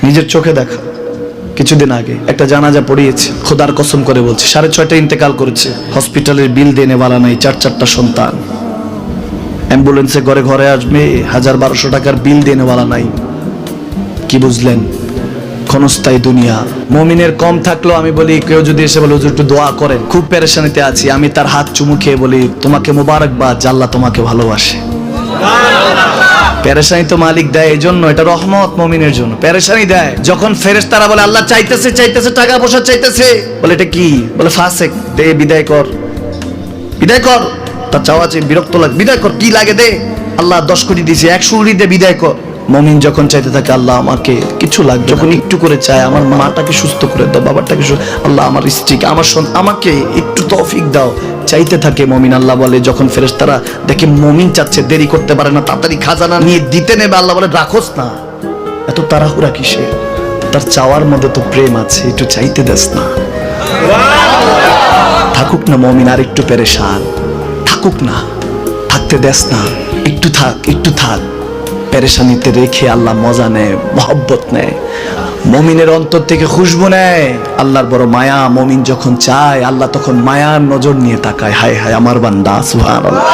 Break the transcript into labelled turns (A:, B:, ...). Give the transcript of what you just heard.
A: নিজের চোখে দেখা। কিছুদিন আগে একটা জানাজা পড়িয়েছে, খোদার কসম করে বলছে 6:30 ইন্তেকাল করেছে। হসপিটালের বিল দেনে वाला নাই, 4-4টা সন্তান। অ্যাম্বুলেন্সে ঘরে ঘরে আসবে, 1000-1200 টাকার বিল দেনে वाला নাই। কি বুঝলেন? ক্ষণস্থায়ী দুনিয়া। মুমিনের কম থাকলেও আমি বলি, কেউ যদি এসে বলে হুজুর একটু দোয়া করেন, খুব পেরেশানিতে আছি, আমি তার হাত চুমু খেয়ে বলি তোমাকে মোবারকবাদ, আল্লাহ তোমাকে ভালোবাসে। পেরেশানি তো মালিক দেয়, এই জন্য এটা রহমত মুমিনের জন্য। পেরেশানি দেয় যখন ফেরেশতারা বলে আল্লাহ চাইতেছে চাইতেছে, টাকা পয়সা চাইতেছে, বলে এটা কি? বলে ফাসেক, দে বিদায় কর, বিদায় কর। তার চাওয়া চেয়ে বিরক্ত লাগে, বিদায় কর, কি লাগে দে। আল্লাহ 10 কোটি দিয়েছে, 100 কোটি দিয়ে বিদায় কর। মুমিন যখন চাইতে থাকে আল্লাহ আমাকে কিছু লাগবে, যখন একটু করে চায় আমার মাটাকে সুস্থ করে দাও, বাবাটাকে আল্লাহ আমার স্ত্রীকে, আমার আমাকে একটু তৌফিক দাও, চাইতে থাকে মুমিন। আল্লাহ বলে যখন ফেরেশতারা দেখে মুমিন চাচ্ছে, দেরি করতে পারে না, তাড়াতাড়ি খাজানা নিয়ে দিতে নেবে, আল্লাহ বলে রাখোস না, এত তাড়াহুড়া কিসে? তার চাওয়ার মধ্যে তো প্রেম আছে, একটু চাইতে দেস না। থাকুক না মুমিন আর একটু পেরেশান, থাকুক না, থাকতে দেস না, একটু থাক, একটু থাক। পেরেশানিতে রেখে আল্লাহ মজা নেয়, মহব্বত নেয়, মুমিনের অন্তর থেকে খুশবু নেয়। আল্লাহর বড় মায়া, মুমিন যখন চায় আল্লাহ তখন মায়ার নজর নিয়ে তাকায়, হায় হায় আমার বান্দা, সুবহানাল্লাহ।